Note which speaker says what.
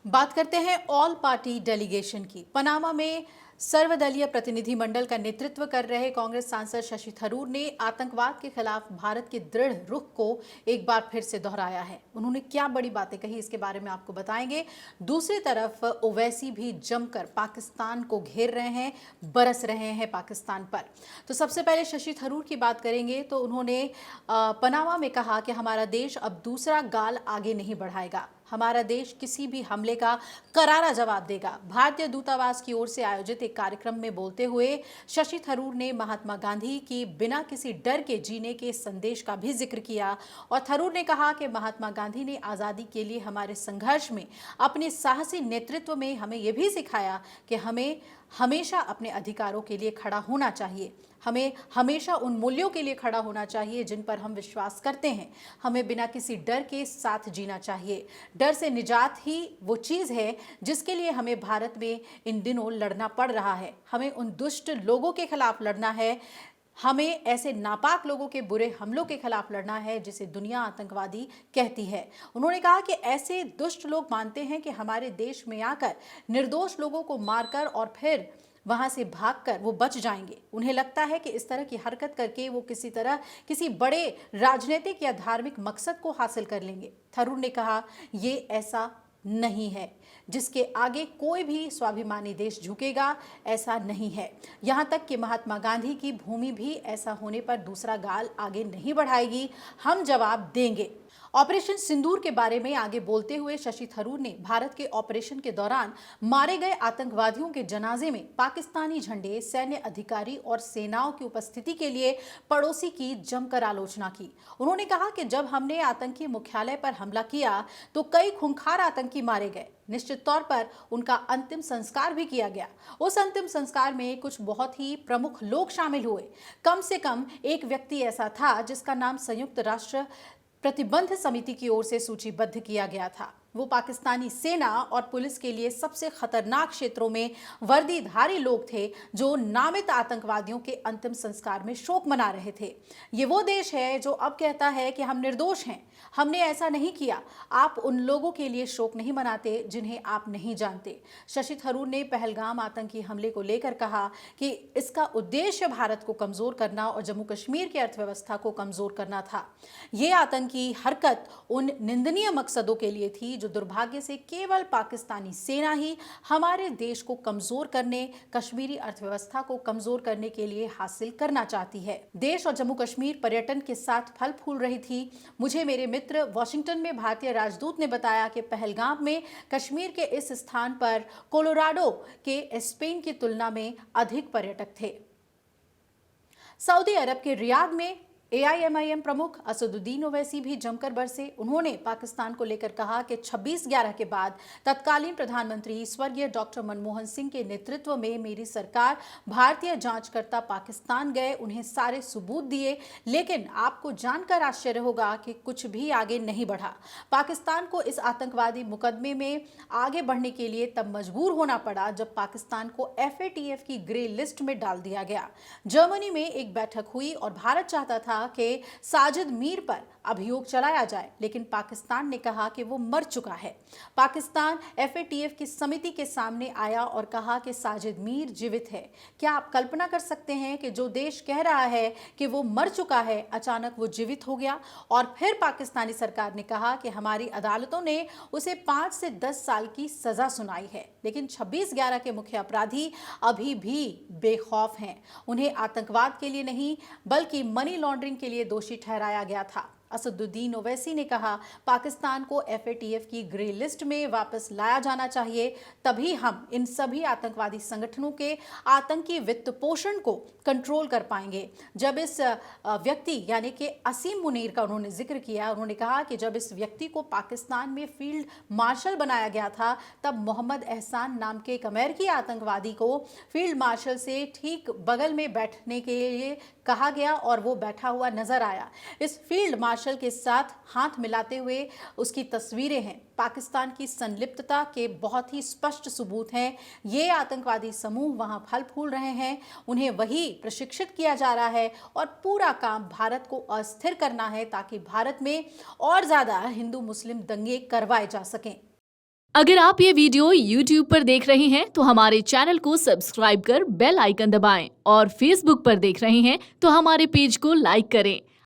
Speaker 1: बात करते हैं ऑल पार्टी डेलीगेशन की। पनामा में सर्वदलीय प्रतिनिधिमंडल का नेतृत्व कर रहे कांग्रेस सांसद शशि थरूर ने आतंकवाद के खिलाफ भारत के दृढ़ रुख को एक बार फिर से दोहराया है। उन्होंने क्या बड़ी बातें कही, इसके बारे में आपको बताएंगे। दूसरी तरफ ओवैसी भी जमकर पाकिस्तान को घेर रहे हैं, बरस रहे हैं पाकिस्तान पर। तो सबसे पहले शशि थरूर की बात करेंगे तो उन्होंने पनामा में कहा कि हमारा देश अब दूसरा गाल आगे नहीं बढ़ाएगा। हमारा देश किसी भी हमले का करारा जवाब देगा। भारतीय दूतावास की ओर से आयोजित एक कार्यक्रम में बोलते हुए शशि थरूर ने महात्मा गांधी की बिना किसी डर के जीने के संदेश का भी जिक्र किया और थरूर ने कहा कि महात्मा गांधी ने आज़ादी के लिए हमारे संघर्ष में अपने साहसी नेतृत्व में हमें यह भी सिखाया कि हमें हमेशा अपने अधिकारों के लिए खड़ा होना चाहिए। हमें हमेशा उन मूल्यों के लिए खड़ा होना चाहिए जिन पर हम विश्वास करते हैं। हमें बिना किसी डर के साथ जीना चाहिए। डर से निजात ही वो चीज़ है जिसके लिए हमें भारत में इन दिनों लड़ना पड़ रहा है। हमें उन दुष्ट लोगों के खिलाफ लड़ना है। हमें ऐसे नापाक लोगों के बुरे हमलों के खिलाफ लड़ना है जिसे दुनिया आतंकवादी कहती है। उन्होंने कहा कि ऐसे दुष्ट लोग मानते हैं कि हमारे देश में आकर निर्दोष लोगों को मारकर और फिर वहां से भागकर वो बच जाएंगे। उन्हें लगता है कि इस तरह की हरकत करके वो किसी बड़े राजनीतिक या धार्मिक मकसद को हासिल कर लेंगे। थरूर ने कहा, ये ऐसा नहीं है। जिसके आगे कोई भी स्वाभिमानी देश झुकेगा, ऐसा नहीं है। यहां तक कि महात्मा गांधी की भूमि भी ऐसा होने पर दूसरा गाल आगे नहीं बढ़ाएगी। हम जवाब देंगे। ऑपरेशन सिंदूर के बारे में आगे बोलते हुए शशि थरूर ने भारत के ऑपरेशन के दौरान मारे गए आतंकवादियों के जनाजे में पाकिस्तानी झंडे, सैन्य अधिकारी और सेनाओं की उपस्थिति के लिए पड़ोसी की जमकर आलोचना की। उन्होंने कहा कि जब हमने आतंकी मुख्यालय पर हमला किया तो कई खूंखार आतंकी मारे गए। निश्चित तौर पर उनका अंतिम संस्कार भी किया गया। उस अंतिम संस्कार में कुछ बहुत ही प्रमुख लोग शामिल हुए। कम से कम एक व्यक्ति ऐसा था जिसका नाम संयुक्त राष्ट्र प्रतिबंध समिति की ओर से सूचीबद्ध किया गया था। वो पाकिस्तानी सेना और पुलिस के लिए सबसे खतरनाक क्षेत्रों में वर्दीधारी लोग थे जो नामित आतंकवादियों के अंतिम संस्कार में शोक मना रहे थे। ये वो देश है जो अब कहता है कि हम निर्दोष हैं, हमने ऐसा नहीं किया। आप उन लोगों के लिए शोक नहीं मनाते जिन्हें आप नहीं जानते। शशि थरूर ने पहलगाम आतंकी हमले को लेकर कहा कि इसका उद्देश्य भारत को कमजोर करना और जम्मू कश्मीर की अर्थव्यवस्था को कमजोर करना था। ये आतंकी हरकत उन निंदनीय मकसदों के लिए थी जो दुर्भाग्य से केवल पाकिस्तानी सेना ही हमारे देश को कमजोर करने, कश्मीरी अर्थव्यवस्था को कमजोर करने के लिए हासिल करना चाहती है। देश और जम्मू कश्मीर पर्यटन के साथ फल फूल रही थी। मुझे मेरे मित्र वॉशिंगटन में भारतीय राजदूत ने बताया कि पहलगाम में कश्मीर के इस स्थान पर कोलोराडो के स्पेन की तुलना में अधिक पर्यटक थे। सऊदी अरब के रियाद में AIMIM प्रमुख असदुद्दीन ओवैसी भी जमकर बरसे। उन्होंने पाकिस्तान को लेकर कहा कि 26/11 के बाद तत्कालीन प्रधानमंत्री स्वर्गीय डॉक्टर मनमोहन सिंह के नेतृत्व में मेरी सरकार भारतीय जांचकर्ता पाकिस्तान गए, उन्हें सारे सबूत दिए, लेकिन आपको जानकर आश्चर्य होगा कि कुछ भी आगे नहीं बढ़ा। पाकिस्तान को इस आतंकवादी मुकदमे में आगे बढ़ने के लिए तब मजबूर होना पड़ा जब पाकिस्तान को FATF की ग्रे लिस्ट में डाल दिया गया। जर्मनी में एक बैठक हुई और भारत चाहता था कि साजिद मीर पर अभियोग चलाया जाए, लेकिन पाकिस्तान ने कहा कि वो मर चुका है। पाकिस्तान FATF की समिति के सामने आया और कहा कि साजिद मीर जीवित है। क्या आप कल्पना कर सकते हैं कि जो देश कह रहा है कि वो मर चुका है, अचानक वो जीवित हो गया? और फिर पाकिस्तानी सरकार ने कहा कि हमारी अदालतों ने उसे 5 से 10 साल की सजा सुनाई है, लेकिन 26/11 के मुख्य अपराधी अभी भी बेखौफ हैं। उन्हें आतंकवाद के लिए नहीं बल्कि मनी लॉन्ड्रिंग के लिए दोषी ठहराया गया था। असदुद्दीन ओवैसी ने कहा, पाकिस्तान को FATF की ग्रे लिस्ट में वापस लाया जाना चाहिए, तभी हम इन सभी आतंकवादी संगठनों के आतंकी वित्त पोषण को कंट्रोल कर पाएंगे। जब इस व्यक्ति यानी कि असीम मुनीर का उन्होंने जिक्र किया, उन्होंने कहा कि जब इस व्यक्ति को पाकिस्तान में फील्ड मार्शल बनाया गया था, तब मोहम्मद एहसान नाम के एक अमेरिकी आतंकवादी को फील्ड मार्शल से ठीक बगल में बैठने के लिए कहा गया और वो बैठा हुआ नजर आया। इस फील्ड मार्शल के साथ हाथ मिलाते हुए उसकी तस्वीरें हैं। पाकिस्तान की संलिप्तता के बहुत ही स्पष्ट सबूत हैं। ये आतंकवादी समूह वहां फल फूल रहे हैं, उन्हें वही प्रशिक्षित किया जा रहा है और पूरा काम भारत को अस्थिर करना है ताकि भारत में और ज्यादा हिंदू मुस्लिम दंगे करवाए जा सकें।
Speaker 2: अगर आप ये वीडियो YouTube पर देख रहे हैं तो हमारे चैनल को सब्सक्राइब कर बेल आइकन दबाएं और Facebook पर देख रहे हैं तो हमारे पेज को लाइक करें।